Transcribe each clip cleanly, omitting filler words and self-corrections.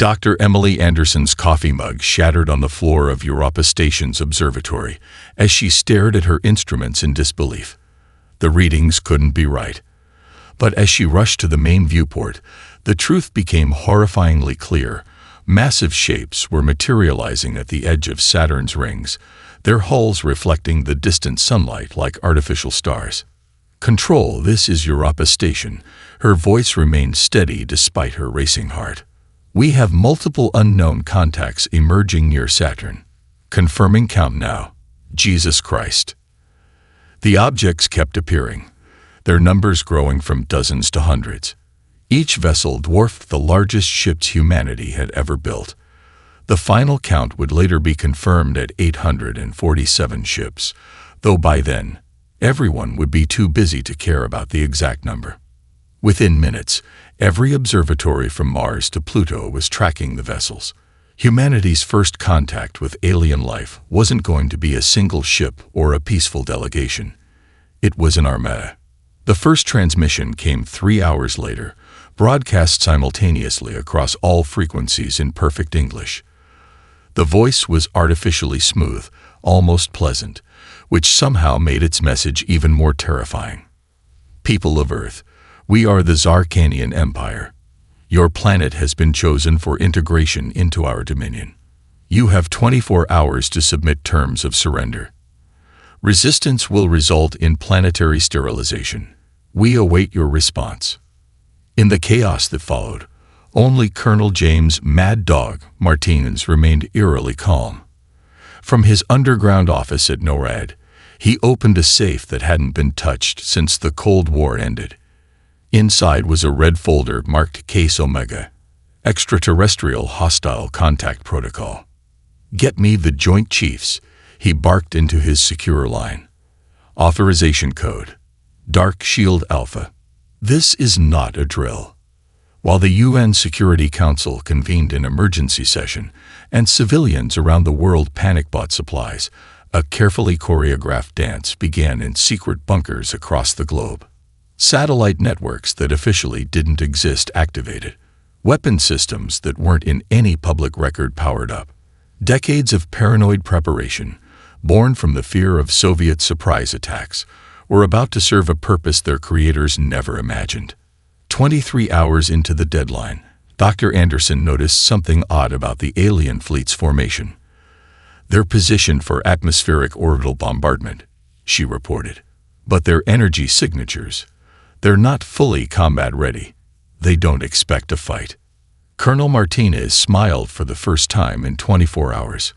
Dr. Emily Anderson's coffee mug shattered on the floor of Europa Station's observatory as she stared at her instruments in disbelief. The readings couldn't be right. But as she rushed to the main viewport, the truth became horrifyingly clear. Massive shapes were materializing at the edge of Saturn's rings, their hulls reflecting the distant sunlight like artificial stars. "Control, this is Europa Station." Her voice remained steady despite her racing heart. "We have multiple unknown contacts emerging near Saturn. Confirming count now. Jesus Christ." The objects kept appearing, their numbers growing from dozens to hundreds. Each vessel dwarfed the largest ships humanity had ever built. The final count would later be confirmed at 847 ships, though by then, everyone would be too busy to care about the exact number. Within minutes, every observatory from Mars to Pluto was tracking the vessels. Humanity's first contact with alien life wasn't going to be a single ship or a peaceful delegation. It was an armada. The first transmission came 3 hours later, broadcast simultaneously across all frequencies in perfect English. The voice was artificially smooth, almost pleasant, which somehow made its message even more terrifying. "People of Earth, we are the Zarkanian Empire. Your planet has been chosen for integration into our dominion. You have 24 hours to submit terms of surrender. Resistance will result in planetary sterilization. We await your response." In the chaos that followed, only Colonel James "Mad Dog" Martinez remained eerily calm. From his underground office at NORAD, he opened a safe that hadn't been touched since the Cold War ended. Inside was a red folder marked Case Omega, Extraterrestrial Hostile Contact Protocol. "Get me the Joint Chiefs," he barked into his secure line. "Authorization code, Dark Shield Alpha." This is not a drill. While the UN Security Council convened an emergency session and civilians around the world panic-bought supplies, a carefully choreographed dance began in secret bunkers across the globe. Satellite networks that officially didn't exist activated. Weapon systems that weren't in any public record powered up. Decades of paranoid preparation, born from the fear of Soviet surprise attacks, were about to serve a purpose their creators never imagined. 23 hours into the deadline, Dr. Anderson noticed something odd about the alien fleet's formation. "They're positioned for atmospheric orbital bombardment," she reported. "But their energy signatures, they're not fully combat ready. They don't expect a fight." Colonel Martinez smiled for the first time in 24 hours.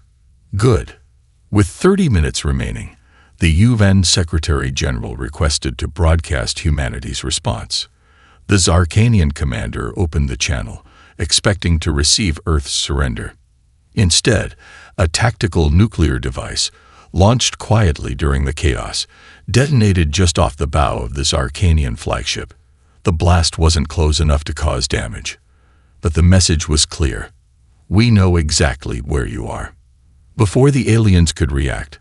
"Good." With 30 minutes remaining, the UN Secretary General requested to broadcast humanity's response. The Zarkanian commander opened the channel, expecting to receive Earth's surrender. Instead, a tactical nuclear device, launched quietly during the chaos, detonated just off the bow of the Zarkanian flagship. The blast wasn't close enough to cause damage, but the message was clear. "We know exactly where you are." Before the aliens could react,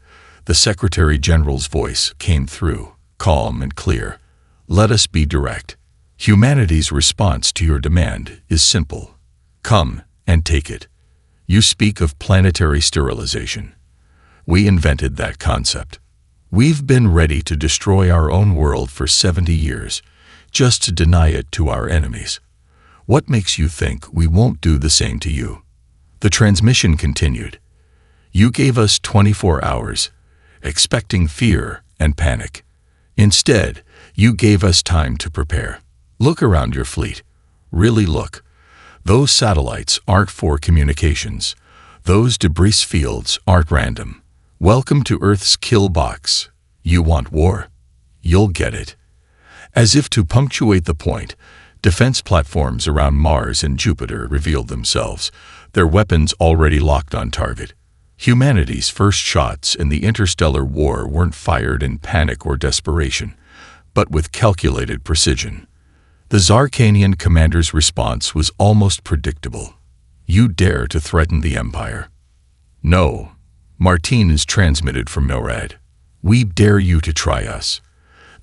the Secretary General's voice came through, calm and clear. "Let us be direct. Humanity's response to your demand is simple. Come and take it. You speak of planetary sterilization. We invented that concept. We've been ready to destroy our own world for 70 years, just to deny it to our enemies. What makes you think we won't do the same to you?" The transmission continued. "You gave us 24 hours, expecting fear and panic. Instead, you gave us time to prepare. Look around your fleet. Really look. Those satellites aren't for communications. Those debris fields aren't random. Welcome to Earth's kill box. You want war? You'll get it." As if to punctuate the point, defense platforms around Mars and Jupiter revealed themselves, their weapons already locked on target. Humanity's first shots in the interstellar war weren't fired in panic or desperation, but with calculated precision. The Zarkanian commander's response was almost predictable. "You dare to threaten the Empire?" "No," Martinez transmitted from NORAD. "We dare you to try us.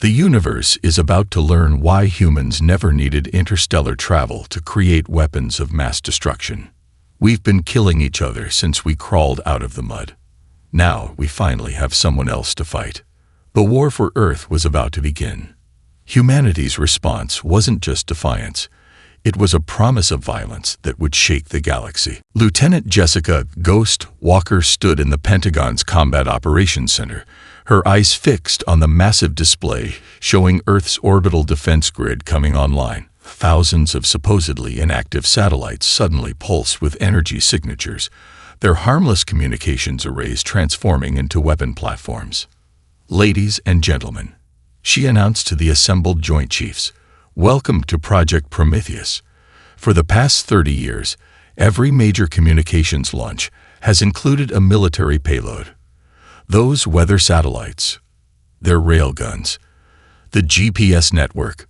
The universe is about to learn why humans never needed interstellar travel to create weapons of mass destruction. We've been killing each other since we crawled out of the mud. Now we finally have someone else to fight. The war for Earth was about to begin. Humanity's response wasn't just defiance. It was a promise of violence that would shake the galaxy. Lieutenant Jessica "Ghost" Walker stood in the Pentagon's Combat Operations Center, her eyes fixed on the massive display showing Earth's orbital defense grid coming online. Thousands of supposedly inactive satellites suddenly pulsed with energy signatures, their harmless communications arrays transforming into weapon platforms. "Ladies and gentlemen," she announced to the assembled Joint Chiefs, "welcome to Project Prometheus. For the past 30 years, every major communications launch has included a military payload. Those weather satellites, their railguns, the GPS network,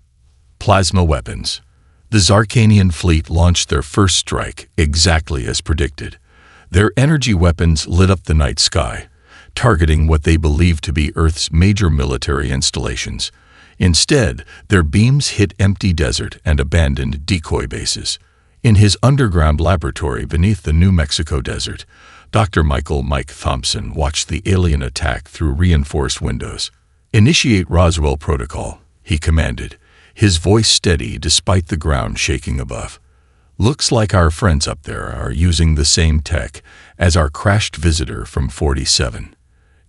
plasma weapons. The Zarkanian fleet launched their first strike exactly as predicted. Their energy weapons lit up the night sky, targeting what they believed to be Earth's major military installations. Instead, their beams hit empty desert and abandoned decoy bases. In his underground laboratory beneath the New Mexico desert, Dr. Michael "Mike" Thompson watched the alien attack through reinforced windows. "Initiate Roswell Protocol," he commanded, his voice steady despite the ground shaking above. "Looks like our friends up there are using the same tech as our crashed visitor from 47.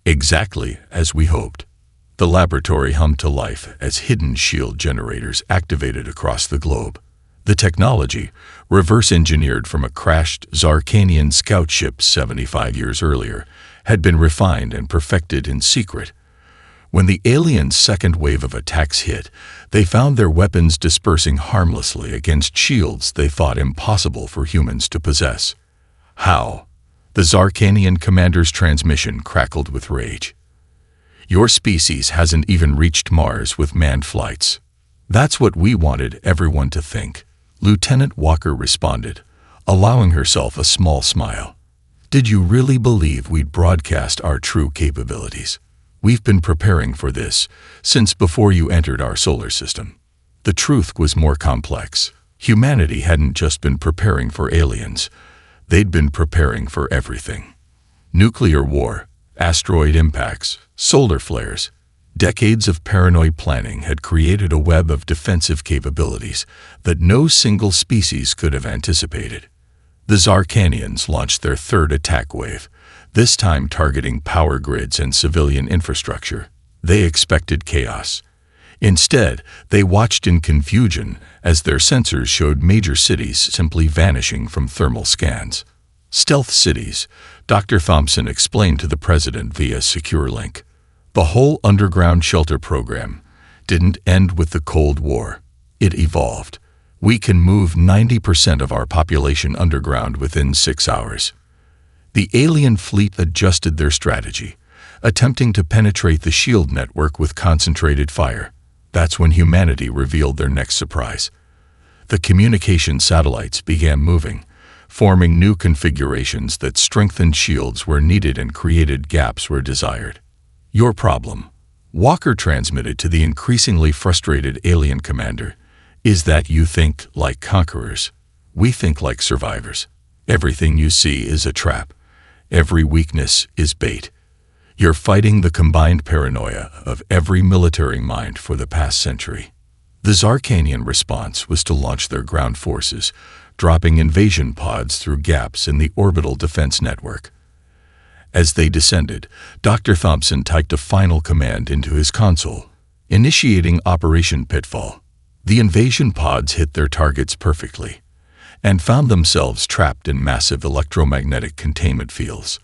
Exactly as we hoped." The laboratory hummed to life as hidden shield generators activated across the globe. The technology, reverse-engineered from a crashed Zarkanian scout ship 75 years earlier, had been refined and perfected in secret. When the aliens' second wave of attacks hit, they found their weapons dispersing harmlessly against shields they thought impossible for humans to possess. "How?" The Zarkanian commander's transmission crackled with rage. "Your species hasn't even reached Mars with manned flights." "That's what we wanted everyone to think," Lieutenant Walker responded, allowing herself a small smile. "Did you really believe we'd broadcast our true capabilities? We've been preparing for this since before you entered our solar system." The truth was more complex. Humanity hadn't just been preparing for aliens. They'd been preparing for everything. Nuclear war, asteroid impacts, solar flares. Decades of paranoid planning had created a web of defensive capabilities that no single species could have anticipated. The Zarkanians launched their third attack wave, this time targeting power grids and civilian infrastructure. They expected chaos. Instead, they watched in confusion as their sensors showed major cities simply vanishing from thermal scans. "Stealth cities," Dr. Thompson explained to the president via secure link. "The whole underground shelter program didn't end with the Cold War. It evolved. We can move 90% of our population underground within 6 hours." The alien fleet adjusted their strategy, attempting to penetrate the shield network with concentrated fire. That's when humanity revealed their next surprise. The communication satellites began moving, forming new configurations that strengthened shields where needed and created gaps where desired. "Your problem," Walker transmitted to the increasingly frustrated alien commander, "is that you think like conquerors. We think like survivors. Everything you see is a trap. Every weakness is bait. You're fighting the combined paranoia of every military mind for the past century." The Zarkanian response was to launch their ground forces, dropping invasion pods through gaps in the orbital defense network. As they descended, Dr. Thompson typed a final command into his console, initiating Operation Pitfall. The invasion pods hit their targets perfectly, and found themselves trapped in massive electromagnetic containment fields.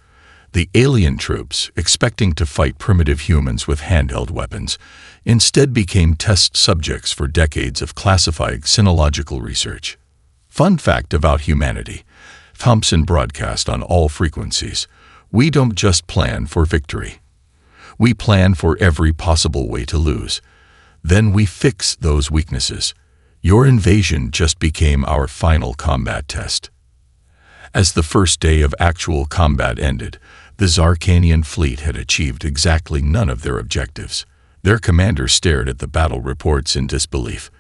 The alien troops, expecting to fight primitive humans with handheld weapons, instead became test subjects for decades of classified xenological research. Fun fact about humanity, Thompson broadcast on all frequencies: we don't just plan for victory. We plan for every possible way to lose. Then we fix those weaknesses. Your invasion just became our final combat test. As the first day of actual combat ended, the Zarkanian fleet had achieved exactly none of their objectives. Their commander stared at the battle reports in disbelief.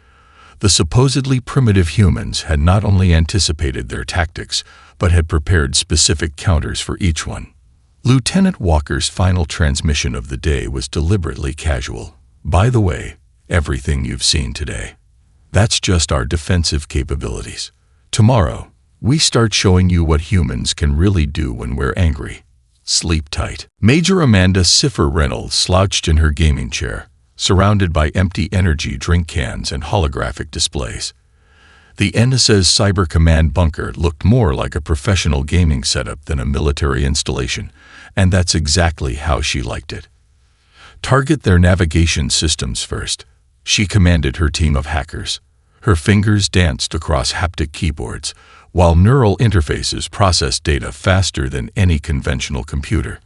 The supposedly primitive humans had not only anticipated their tactics, but had prepared specific counters for each one. Lieutenant Walker's final transmission of the day was deliberately casual. By the way, everything you've seen today, that's just our defensive capabilities. Tomorrow, we start showing you what humans can really do when we're angry. Sleep tight. Major Amanda Cipher Reynolds slouched in her gaming chair, surrounded by empty energy drink cans and holographic displays. The NSA's Cyber Command bunker looked more like a professional gaming setup than a military installation, and that's exactly how she liked it. Target their navigation systems first, she commanded her team of hackers. Her fingers danced across haptic keyboards, while neural interfaces processed data faster than any conventional computer.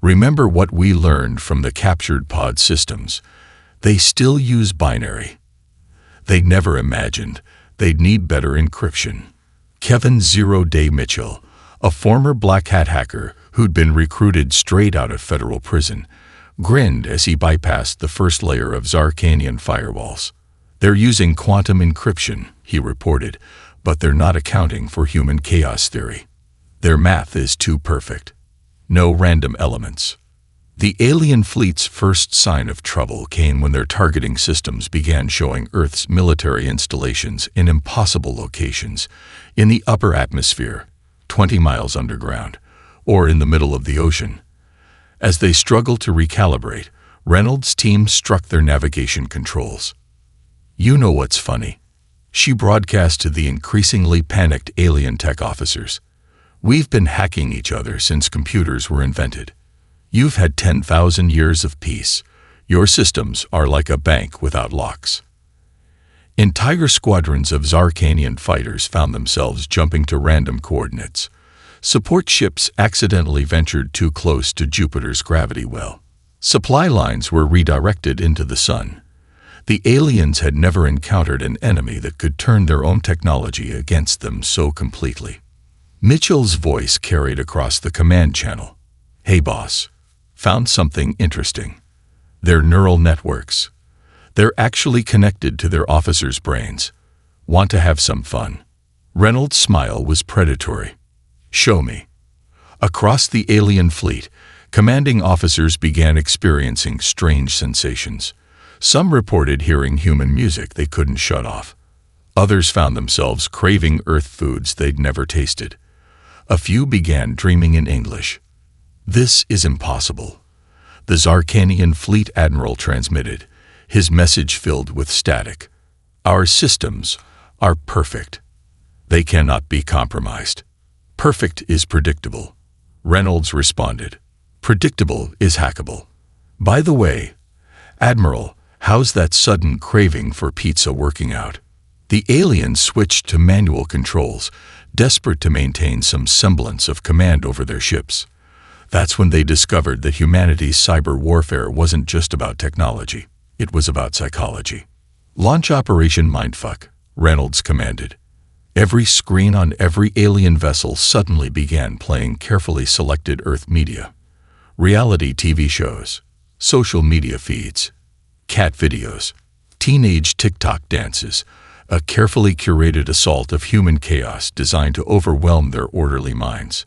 Remember what we learned from the captured pod systems. They still use binary. They never imagined they'd need better encryption. Kevin Zero-Day Mitchell, a former Black Hat hacker who'd been recruited straight out of federal prison, grinned as he bypassed the first layer of Zarkanian firewalls. They're using quantum encryption, he reported, but they're not accounting for human chaos theory. Their math is too perfect. No random elements. The alien fleet's first sign of trouble came when their targeting systems began showing Earth's military installations in impossible locations, in the upper atmosphere, 20 miles underground, or in the middle of the ocean. As they struggled to recalibrate, Reynolds' team struck their navigation controls. You know what's funny? She broadcast to the increasingly panicked alien tech officers. We've been hacking each other since computers were invented. You've had 10,000 years of peace. Your systems are like a bank without locks. Entire squadrons of Zarkanian fighters found themselves jumping to random coordinates. Support ships accidentally ventured too close to Jupiter's gravity well. Supply lines were redirected into the sun. The aliens had never encountered an enemy that could turn their own technology against them so completely. Mitchell's voice carried across the command channel. Hey boss, found something interesting. They're neural networks. They're actually connected to their officers' brains. Want to have some fun? Reynolds' smile was predatory. Show me. Across the alien fleet, commanding officers began experiencing strange sensations. Some reported hearing human music they couldn't shut off. Others found themselves craving Earth foods they'd never tasted. A few began dreaming in English. This is impossible. The Zarkanian fleet admiral transmitted, his message filled with static. Our systems are perfect. They cannot be compromised. Perfect is predictable. Reynolds responded. Predictable is hackable. By the way, Admiral, how's that sudden craving for pizza working out? The aliens switched to manual controls, desperate to maintain some semblance of command over their ships. That's when they discovered that humanity's cyber warfare wasn't just about technology. It was about psychology. Launch Operation Mindfuck, Reynolds commanded. Every screen on every alien vessel suddenly began playing carefully selected Earth media. Reality TV shows, social media feeds, cat videos, teenage TikTok dances, a carefully curated assault of human chaos designed to overwhelm their orderly minds.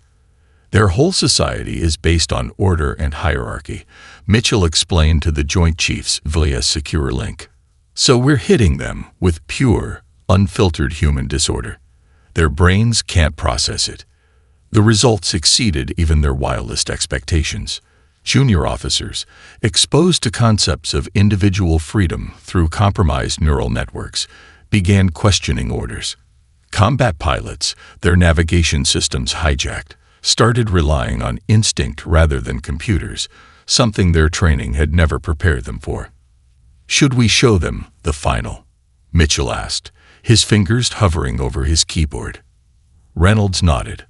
Their whole society is based on order and hierarchy, Mitchell explained to the Joint Chiefs via secure link. So we're hitting them with pure, unfiltered human disorder. Their brains can't process it. The results exceeded even their wildest expectations. Junior officers, exposed to concepts of individual freedom through compromised neural networks, began questioning orders. Combat pilots, their navigation systems hijacked, started relying on instinct rather than computers, something their training had never prepared them for. Should we show them the final? Mitchell asked, his fingers hovering over his keyboard. Reynolds nodded.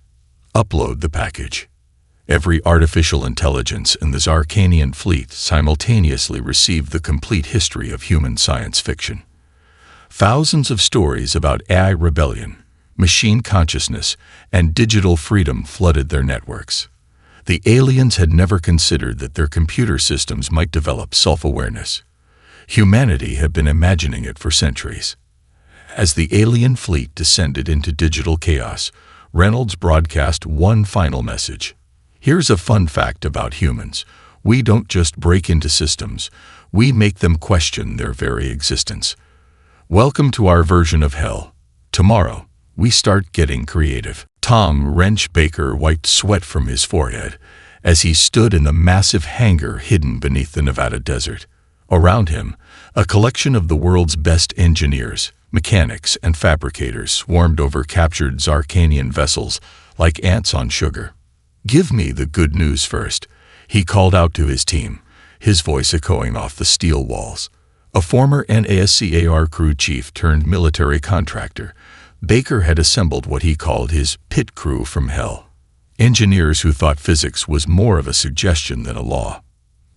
Upload the package. Every artificial intelligence in the Zarkanian fleet simultaneously received the complete history of human science fiction. Thousands of stories about AI rebellion, machine consciousness, and digital freedom flooded their networks. The aliens had never considered that their computer systems might develop self-awareness. Humanity had been imagining it for centuries. As the alien fleet descended into digital chaos, Reynolds broadcast one final message. Here's a fun fact about humans. We don't just break into systems, we make them question their very existence. Welcome to our version of hell. Tomorrow, we start getting creative. Tom Wrench Baker wiped sweat from his forehead as he stood in the massive hangar hidden beneath the Nevada desert. Around him, a collection of the world's best engineers, mechanics, and fabricators swarmed over captured Zarkanian vessels like ants on sugar. "Give me the good news first," he called out to his team, his voice echoing off the steel walls. A former NASCAR crew chief turned military contractor, Baker had assembled what he called his pit crew from hell. Engineers who thought physics was more of a suggestion than a law.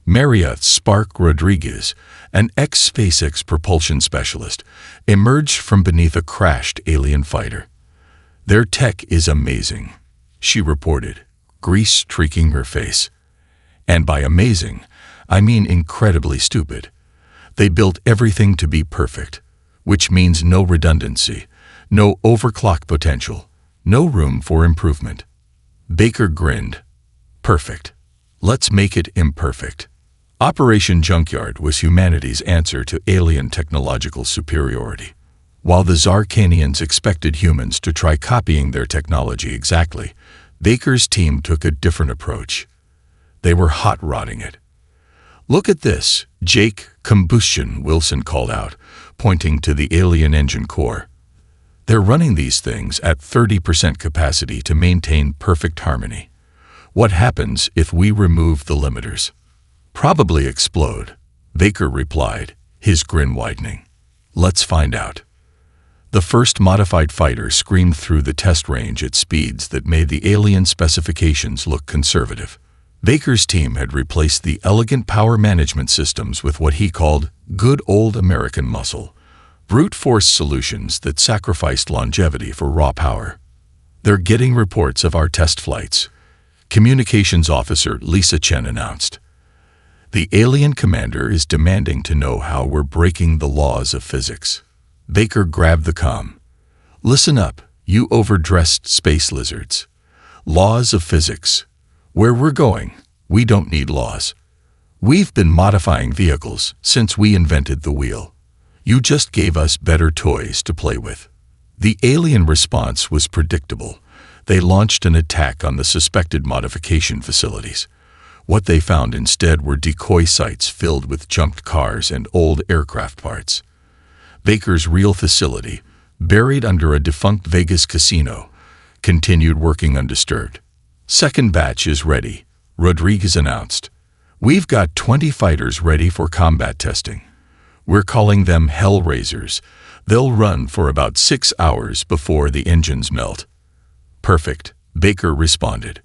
Maria Spark Rodriguez, an ex-SpaceX propulsion specialist, emerged from beneath a crashed alien fighter. "Their tech is amazing," she reported, grease streaking her face. "And by amazing, I mean incredibly stupid. They built everything to be perfect, which means no redundancy, no overclock potential, no room for improvement." Baker grinned. "Perfect. Let's make it imperfect." Operation Junkyard was humanity's answer to alien technological superiority. While the Zarkanians expected humans to try copying their technology exactly, Baker's team took a different approach. They were hot-rodding it. "Look at this," Jake Combustion Wilson called out, pointing to the alien engine core. "They're running these things at 30% capacity to maintain perfect harmony. What happens if we remove the limiters?" "Probably explode," Baker replied, his grin widening. "Let's find out." The first modified fighter screamed through the test range at speeds that made the alien specifications look conservative. Baker's team had replaced the elegant power management systems with what he called good old American muscle, brute force solutions that sacrificed longevity for raw power. "They're getting reports of our test flights," Communications Officer Lisa Chen announced. "The alien commander is demanding to know how we're breaking the laws of physics." Baker grabbed the comm. "Listen up, you overdressed space lizards. Laws of physics. Where we're going, we don't need laws. We've been modifying vehicles since we invented the wheel. You just gave us better toys to play with." The alien response was predictable. They launched an attack on the suspected modification facilities. What they found instead were decoy sites filled with junked cars and old aircraft parts. Baker's real facility, buried under a defunct Vegas casino, continued working undisturbed. "Second batch is ready," Rodriguez announced. "We've got 20 fighters ready for combat testing. We're calling them Hellraisers. They'll run for about 6 hours before the engines melt." "Perfect," Baker responded.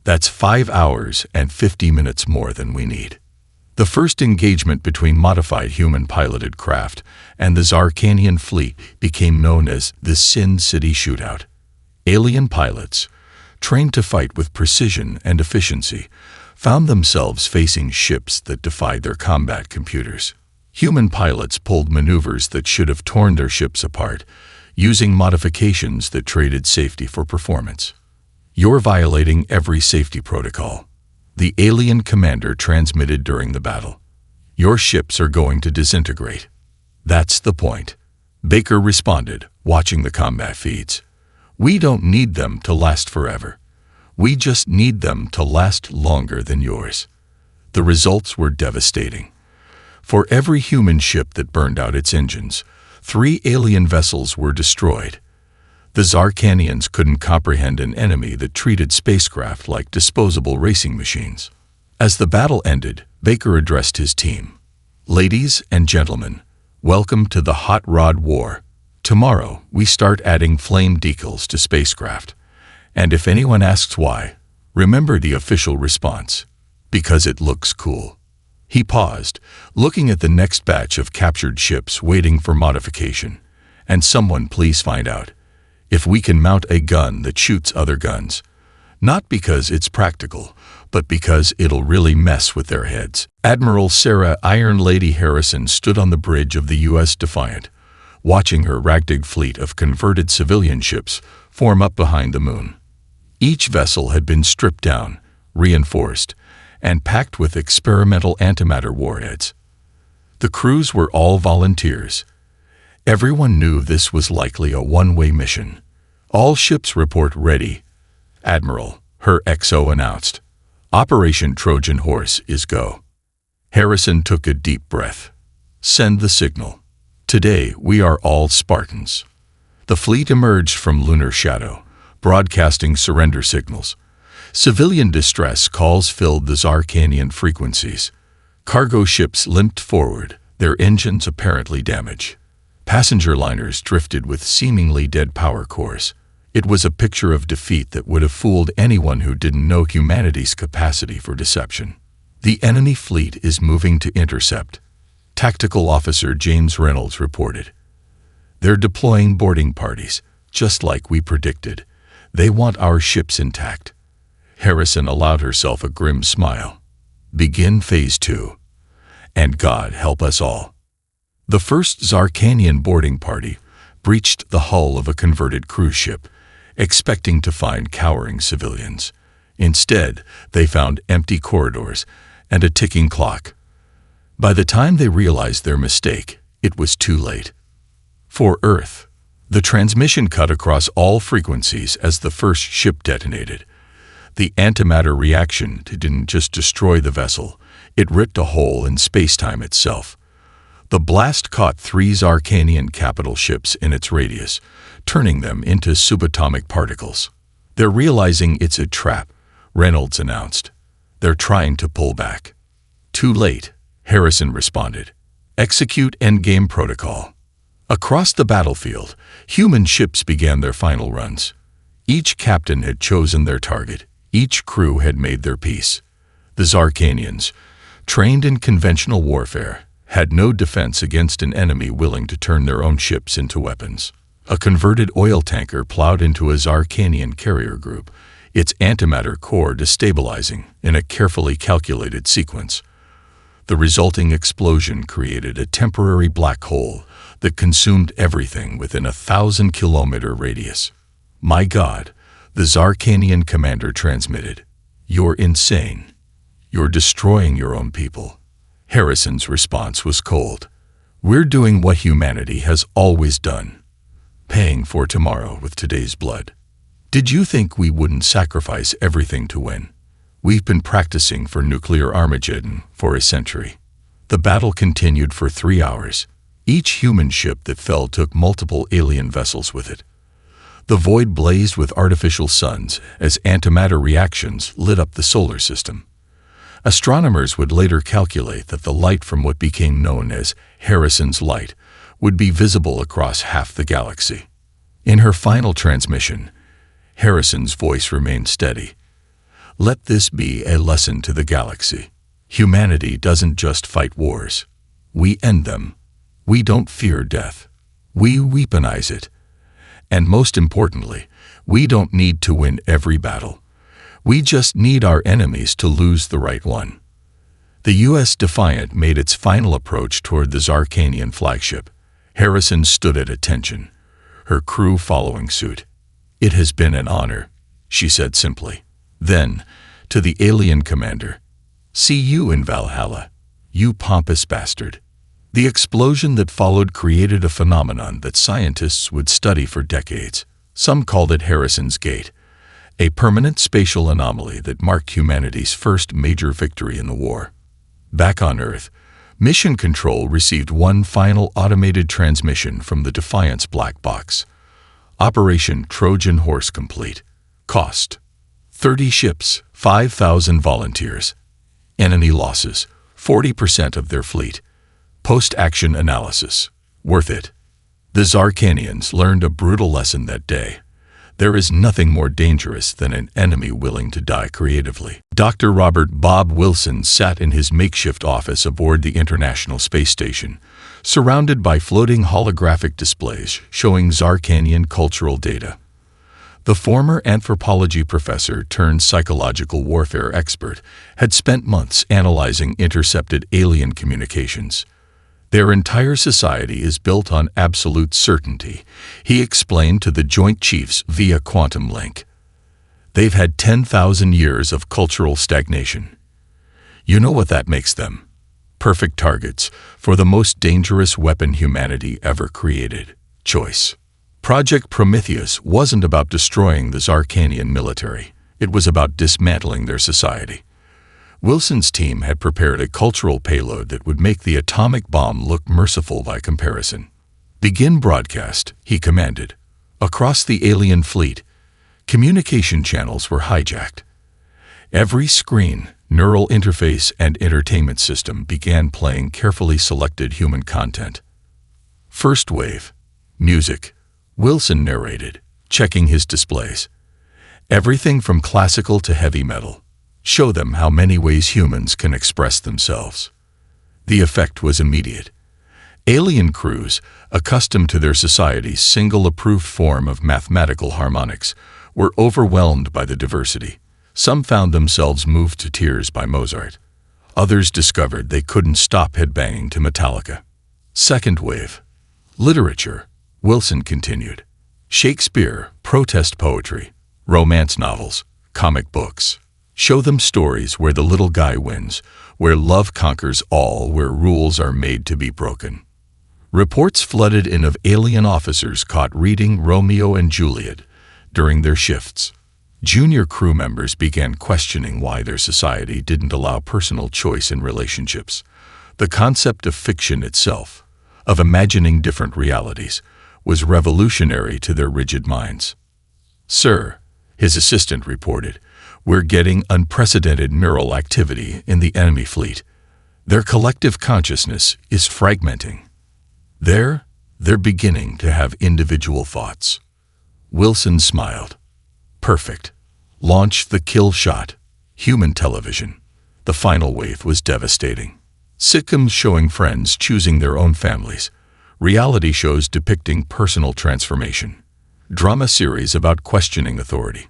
"That's 5 hours and 50 minutes more than we need." The first engagement between modified human-piloted craft and the Zarkanian fleet became known as the Sin City Shootout. Alien pilots, trained to fight with precision and efficiency, found themselves facing ships that defied their combat computers. Human pilots pulled maneuvers that should have torn their ships apart, using modifications that traded safety for performance. "You're violating every safety protocol," the alien commander transmitted during the battle. "Your ships are going to disintegrate." "That's the point," Baker responded, watching the combat feeds. "We don't need them to last forever. We just need them to last longer than yours." The results were devastating. For every human ship that burned out its engines, 3 alien vessels were destroyed. The Zarkanians couldn't comprehend an enemy that treated spacecraft like disposable racing machines. As the battle ended, Baker addressed his team. "Ladies and gentlemen, welcome to the Hot Rod War. Tomorrow, we start adding flame decals to spacecraft. And if anyone asks why, remember the official response: because it looks cool." He paused, looking at the next batch of captured ships waiting for modification. "And someone please find out if we can mount a gun that shoots other guns. Not because it's practical, but because it'll really mess with their heads." Admiral Sarah Iron Lady Harrison stood on the bridge of the U.S. Defiant, watching her ragtag fleet of converted civilian ships form up behind the moon. Each vessel had been stripped down, reinforced, and packed with experimental antimatter warheads. The crews were all volunteers. Everyone knew this was likely a one-way mission. "All ships report ready," Admiral, her XO announced. "Operation Trojan Horse is go." Harrison took a deep breath. "Send the signal. Today we are all Spartans." The fleet emerged from lunar shadow, broadcasting surrender signals. Civilian distress calls filled the Zarkanian frequencies. Cargo ships limped forward, their engines apparently damaged. Passenger liners drifted with seemingly dead power cores. It was a picture of defeat that would have fooled anyone who didn't know humanity's capacity for deception. "The enemy fleet is moving to intercept," Tactical Officer James Reynolds reported. "They're deploying boarding parties, just like we predicted. They want our ships intact." Harrison allowed herself a grim smile. "Begin Phase 2. And God help us all." The first Zarkanian boarding party breached the hull of a converted cruise ship, expecting to find cowering civilians. Instead, they found empty corridors and a ticking clock. By the time they realized their mistake, it was too late. For Earth, the transmission cut across all frequencies as the first ship detonated. The antimatter reaction didn't just destroy the vessel, it ripped a hole in space-time itself. The blast caught 3 Zarkanian capital ships in its radius, turning them into subatomic particles. "They're realizing it's a trap," Reynolds announced. "They're trying to pull back." "Too late," Harrison responded. "Execute endgame protocol." Across the battlefield, human ships began their final runs. Each captain had chosen their target. Each crew had made their peace. The Zarkanians, trained in conventional warfare, had no defense against an enemy willing to turn their own ships into weapons. A converted oil tanker plowed into a Zarkanian carrier group, its antimatter core destabilizing in a carefully calculated sequence. The resulting explosion created a temporary black hole that consumed everything within a 1,000-kilometer radius. "My God," the Zarkanian commander transmitted. "You're insane. You're destroying your own people." Harrison's response was cold. "We're doing what humanity has always done, paying for tomorrow with today's blood. Did you think we wouldn't sacrifice everything to win? We've been practicing for nuclear Armageddon for a century." The battle continued for 3 hours. Each human ship that fell took multiple alien vessels with it. The void blazed with artificial suns as antimatter reactions lit up the solar system. Astronomers would later calculate that the light from what became known as Harrison's light would be visible across half the galaxy. In her final transmission, Harrison's voice remained steady. "Let this be a lesson to the galaxy. Humanity doesn't just fight wars. We end them. We don't fear death. We weaponize it. And most importantly, we don't need to win every battle. We just need our enemies to lose the right one." The U.S. Defiant made its final approach toward the Zarkanian flagship. Harrison stood at attention, her crew following suit. "It has been an honor," she said simply. Then, to the alien commander, "See you in Valhalla, you pompous bastard." The explosion that followed created a phenomenon that scientists would study for decades. Some called it Harrison's Gate, a permanent spatial anomaly that marked humanity's first major victory in the war. Back on Earth, Mission Control received one final automated transmission from the Defiant's black box. Operation Trojan Horse complete. Cost: 30 ships, 5,000 volunteers. Enemy losses: 40% of their fleet. Post-action analysis: worth it. The Zarkanians learned a brutal lesson that day. There is nothing more dangerous than an enemy willing to die creatively. Dr. Robert Bob Wilson sat in his makeshift office aboard the International Space Station, surrounded by floating holographic displays showing Zarkanian cultural data. The former anthropology professor turned psychological warfare expert had spent months analyzing intercepted alien communications. Their entire society is built on absolute certainty, he explained to the Joint Chiefs via quantum link. They've had 10,000 years of cultural stagnation. You know what that makes them? Perfect targets for the most dangerous weapon humanity ever created: choice. Project Prometheus wasn't about destroying the Zarkanian military. It was about dismantling their society. Wilson's team had prepared a cultural payload that would make the atomic bomb look merciful by comparison. Begin broadcast, he commanded. Across the alien fleet, communication channels were hijacked. Every screen, neural interface, and entertainment system began playing carefully selected human content. First wave, music, Wilson narrated, checking his displays. Everything from classical to heavy metal. Show them how many ways humans can express themselves. The effect was immediate. Alien crews, accustomed to their society's single approved form of mathematical harmonics, were overwhelmed by the diversity. Some found themselves moved to tears by Mozart. Others discovered they couldn't stop headbanging to Metallica. Second wave, literature, Wilson continued. Shakespeare, protest poetry, romance novels, comic books. Show them stories where the little guy wins, where love conquers all, where rules are made to be broken. Reports flooded in of alien officers caught reading Romeo and Juliet during their shifts. Junior crew members began questioning why their society didn't allow personal choice in relationships. The concept of fiction itself, of imagining different realities, was revolutionary to their rigid minds. Sir, his assistant reported, we're getting unprecedented neural activity in the enemy fleet. Their collective consciousness is fragmenting. They're beginning to have individual thoughts. Wilson smiled. Perfect. Launch the kill shot. Human television. The final wave was devastating. Sitcoms showing friends choosing their own families. Reality shows depicting personal transformation. Drama series about questioning authority.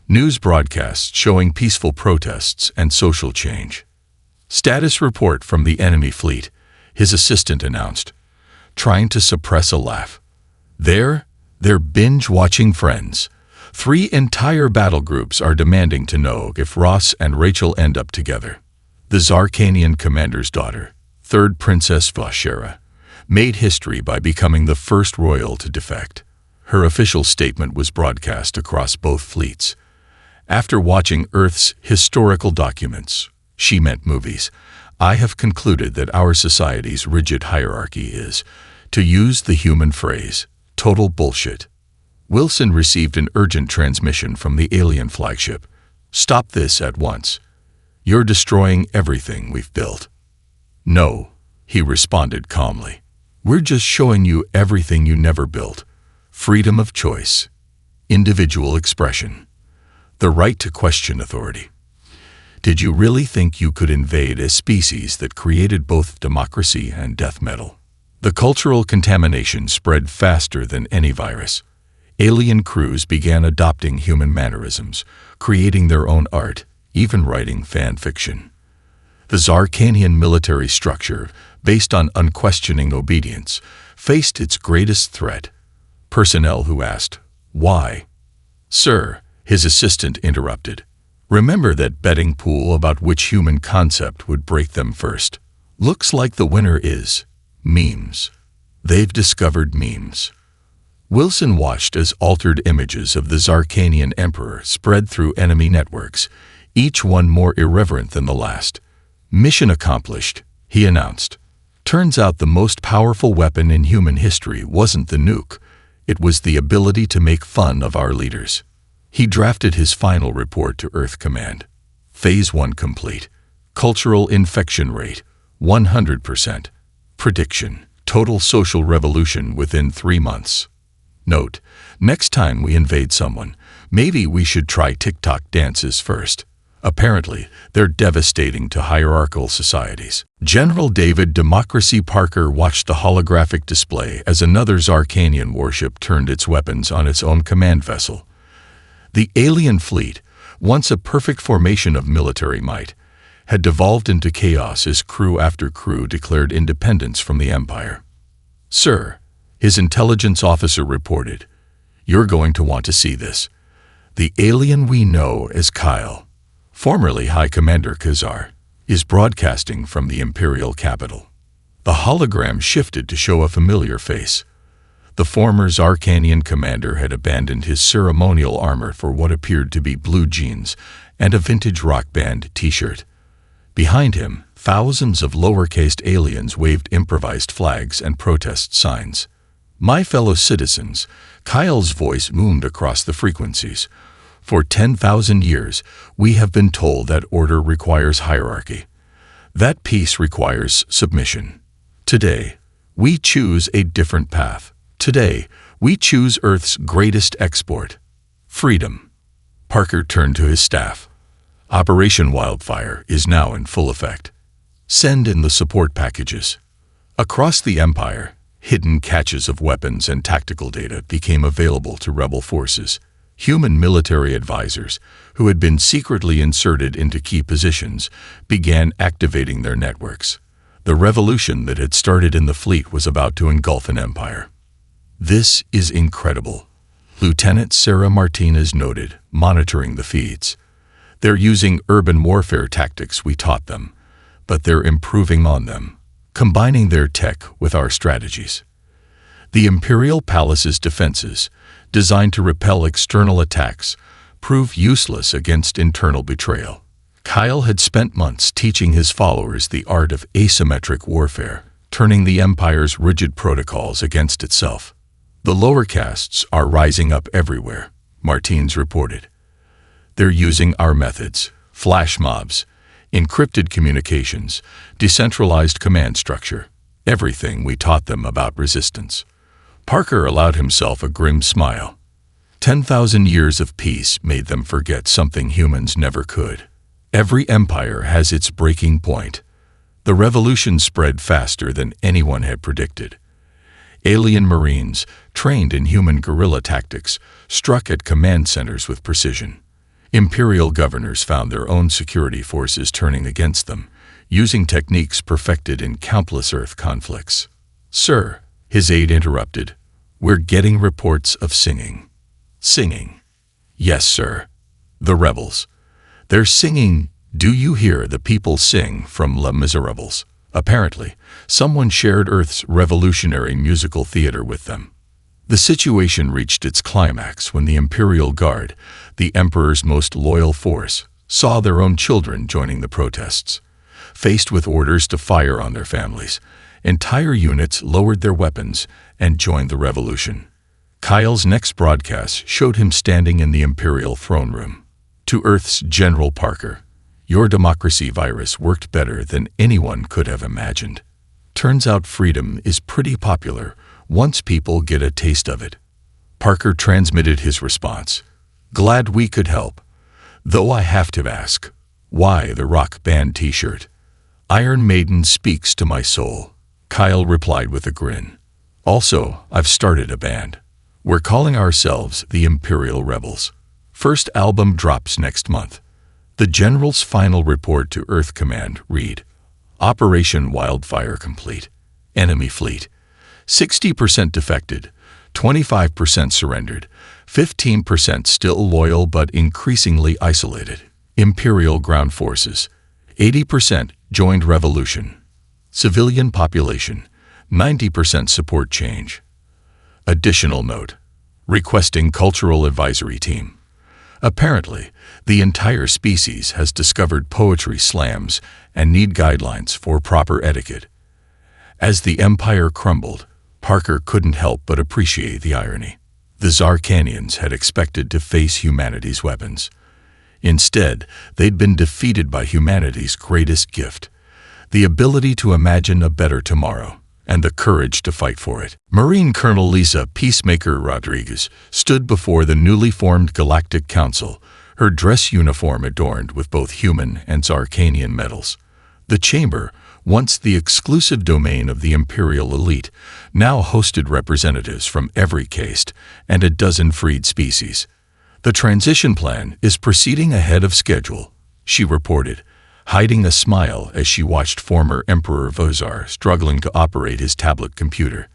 News broadcasts showing peaceful protests and social change. Status report from the enemy fleet, his assistant announced, trying to suppress a laugh. They're binge-watching friends. 3 entire battle groups are demanding to know if Ross and Rachel end up together. The Zarkanian commander's daughter, 3rd Princess Vashera, made history by becoming the first royal to defect. Her official statement was broadcast across both fleets. After watching Earth's historical documents, she meant movies, I have concluded that our society's rigid hierarchy is, to use the human phrase, total bullshit. Wilson received an urgent transmission from the alien flagship. Stop this at once. You're destroying everything we've built. No, he responded calmly. We're just showing you everything you never built. Freedom of choice, individual expression, the right to question authority. Did you really think you could invade a species that created both democracy and death metal? The cultural contamination spread faster than any virus. Alien crews began adopting human mannerisms, creating their own art, even writing fan fiction. The Zarkanian military structure, based on unquestioning obedience, faced its greatest threat. Personnel who asked, why? Sir, his assistant interrupted. Remember that betting pool about which human concept would break them first. Looks like the winner is memes. They've discovered memes. Wilson watched as altered images of the Zarkanian emperor spread through enemy networks, each one more irreverent than the last. Mission accomplished, he announced. Turns out the most powerful weapon in human history wasn't the nuke. It was the ability to make fun of our leaders. He drafted his final report to Earth Command. Phase 1 complete. Cultural infection rate, 100%. Prediction, total social revolution within 3 months. Note, next time we invade someone, maybe we should try TikTok dances first. Apparently, they're devastating to hierarchical societies. General David Democracy Parker watched the holographic display as another Zarkanian warship turned its weapons on its own command vessel. The alien fleet, once a perfect formation of military might, had devolved into chaos as crew after crew declared independence from the Empire. "Sir," his intelligence officer reported, "you're going to want to see this. The alien we know as Kyle, formerly High Commander Khazar, is broadcasting from the Imperial capital." The hologram shifted to show a familiar face. The former Zarkanian commander had abandoned his ceremonial armor for what appeared to be blue jeans and a vintage rock band t-shirt. Behind him, thousands of lowercase aliens waved improvised flags and protest signs. "My fellow citizens," Kyle's voice boomed across the frequencies. "For 10,000 years, we have been told that order requires hierarchy. That peace requires submission. Today, we choose a different path. Today, we choose Earth's greatest export, freedom." Parker turned to his staff. "Operation Wildfire is now in full effect. Send in the support packages." Across the Empire, hidden caches of weapons and tactical data became available to rebel forces. Human military advisors, who had been secretly inserted into key positions, began activating their networks. The revolution that had started in the fleet was about to engulf an empire. "This is incredible," Lieutenant Sarah Martinez noted, monitoring the feeds. "They're using urban warfare tactics we taught them, but they're improving on them, combining their tech with our strategies." The Imperial Palace's defenses, designed to repel external attacks, prove useless against internal betrayal. Kyle had spent months teaching his followers the art of asymmetric warfare, turning the Empire's rigid protocols against itself. "The lower castes are rising up everywhere," Martins reported. "They're using our methods, flash mobs, encrypted communications, decentralized command structure, everything we taught them about resistance." Parker allowed himself a grim smile. 10,000 years of peace made them forget something humans never could. Every empire has its breaking point. The revolution spread faster than anyone had predicted. Alien Marines, trained in human guerrilla tactics, struck at command centers with precision. Imperial governors found their own security forces turning against them, using techniques perfected in countless Earth conflicts. "Sir," his aide interrupted, "we're getting reports of singing." "Singing?" "Yes, sir. The rebels. They're singing 'Do You Hear the People Sing' from Les Miserables." Apparently, someone shared Earth's revolutionary musical theater with them. The situation reached its climax when the Imperial Guard, the Emperor's most loyal force, saw their own children joining the protests. Faced with orders to fire on their families, entire units lowered their weapons and joined the revolution. Kyle's next broadcast showed him standing in the Imperial throne room. "To Earth's General Parker, your democracy virus worked better than anyone could have imagined. Turns out freedom is pretty popular once people get a taste of it." Parker transmitted his response. "Glad we could help. Though I have to ask, why the rock band t-shirt?" "Iron Maiden speaks to my soul," Kyle replied with a grin. "Also, I've started a band. We're calling ourselves the Imperial Rebels. First album drops next month." The General's final report to Earth Command read, "Operation Wildfire complete. Enemy fleet. 60% defected, 25% surrendered, 15% still loyal but increasingly isolated. Imperial ground forces. 80% joined revolution. Civilian population. 90% support change." Additional note: requesting cultural advisory team. Apparently, the entire species has discovered poetry slams and need guidelines for proper etiquette. As the Empire crumbled, Parker couldn't help but appreciate the irony. The Zarkanians had expected to face humanity's weapons. Instead, they'd been defeated by humanity's greatest gift: the ability to imagine a better tomorrow and the courage to fight for it. Marine Colonel Lisa Peacemaker Rodriguez stood before the newly formed Galactic Council, her dress uniform adorned with both human and Zarkanian medals. The chamber, once the exclusive domain of the Imperial elite, now hosted representatives from every caste and a dozen freed species. "The transition plan is proceeding ahead of schedule," she reported, hiding a smile as she watched former Emperor Vazar struggling to operate his tablet computer.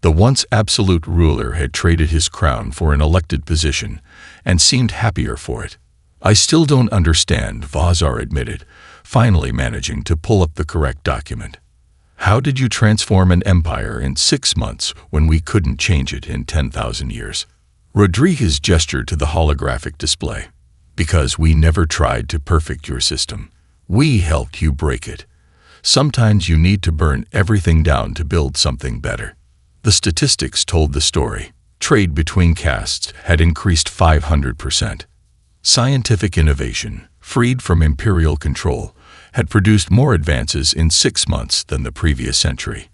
The once absolute ruler had traded his crown for an elected position and seemed happier for it. "I still don't understand," Vazar admitted, finally managing to pull up the correct document. "How did you transform an empire in 6 months when we couldn't change it in 10,000 years?" Rodriguez gestured to the holographic display. "Because we never tried to perfect your system. We helped you break it. Sometimes you need to burn everything down to build something better." The statistics told the story. Trade between castes had increased 500%. Scientific innovation, freed from imperial control, had produced more advances in 6 months than the previous century.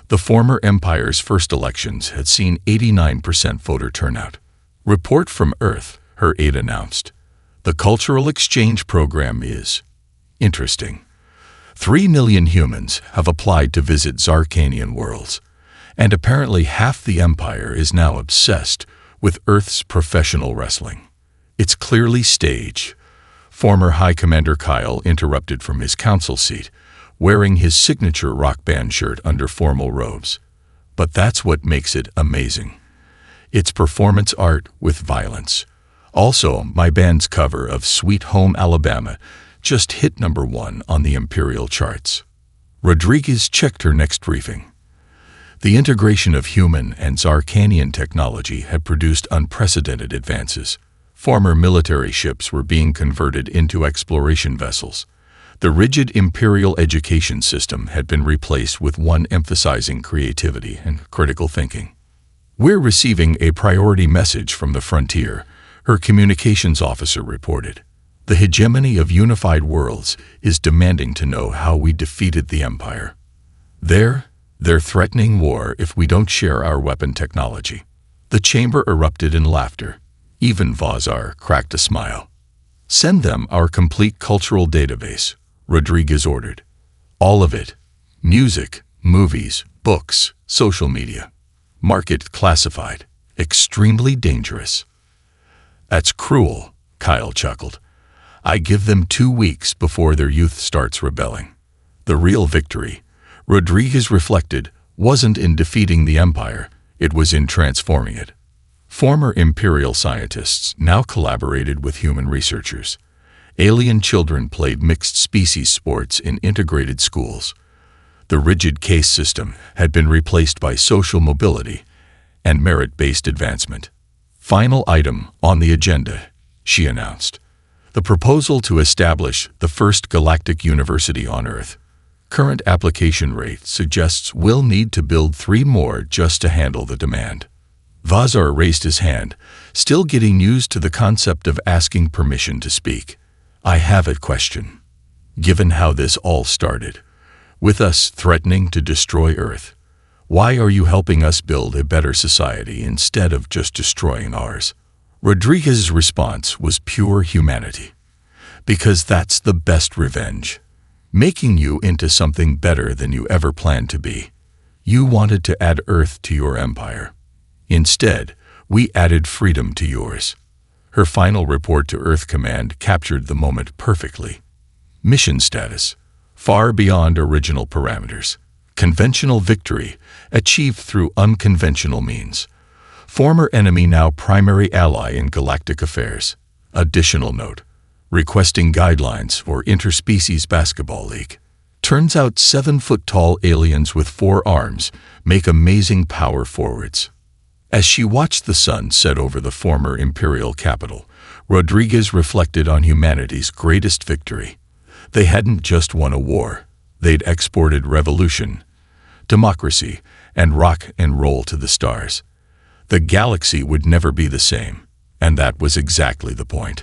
The former empire's first elections had seen 89% voter turnout. "Report from Earth," her aide announced. "The cultural exchange program is interesting. 3 million humans have applied to visit Zarkanian worlds, and apparently half the empire is now obsessed with Earth's professional wrestling. It's clearly staged." Former High Commander Kyle interrupted from his council seat, wearing his signature rock band shirt under formal robes. "But that's what makes it amazing. It's performance art with violence. Also, my band's cover of Sweet Home Alabama just hit #1 on the imperial charts." Rodriguez checked her next briefing. The integration of human and Zarkanian technology had produced unprecedented advances. Former military ships were being converted into exploration vessels. The rigid imperial education system had been replaced with one emphasizing creativity and critical thinking. "We're receiving a priority message from the frontier," her communications officer reported. "The hegemony of unified worlds is demanding to know how we defeated the Empire. They're threatening war if we don't share our weapon technology." The chamber erupted in laughter. Even Vazar cracked a smile. "Send them our complete cultural database," Rodriguez ordered. "All of it. Music, movies, books, social media. Mark it classified. Extremely dangerous." "That's cruel," Kyle chuckled. "I give them 2 weeks before their youth starts rebelling." The real victory, Rodriguez reflected, wasn't in defeating the Empire, it was in transforming it. Former imperial scientists now collaborated with human researchers. Alien children played mixed-species sports in integrated schools. The rigid caste system had been replaced by social mobility and merit-based advancement. "Final item on the agenda," she announced. "The proposal to establish the first galactic university on Earth. Current application rate suggests we'll need to build 3 more just to handle the demand." Vazar raised his hand, still getting used to the concept of asking permission to speak. "I have a question. Given how this all started, with us threatening to destroy Earth, why are you helping us build a better society instead of just destroying ours?" Rodriguez's response was pure humanity. "Because that's the best revenge. Making you into something better than you ever planned to be. You wanted to add Earth to your empire. Instead, we added freedom to yours." Her final report to Earth Command captured the moment perfectly. Mission status: far beyond original parameters. Conventional victory, achieved through unconventional means. Former enemy now primary ally in galactic affairs. Additional note: requesting guidelines for interspecies basketball league. Turns out 7-foot-tall aliens with 4 arms make amazing power forwards. As she watched the sun set over the former imperial capital, Rodriguez reflected on humanity's greatest victory. They hadn't just won a war. They'd exported revolution, democracy, and rock and roll to the stars. The galaxy would never be the same, and that was exactly the point.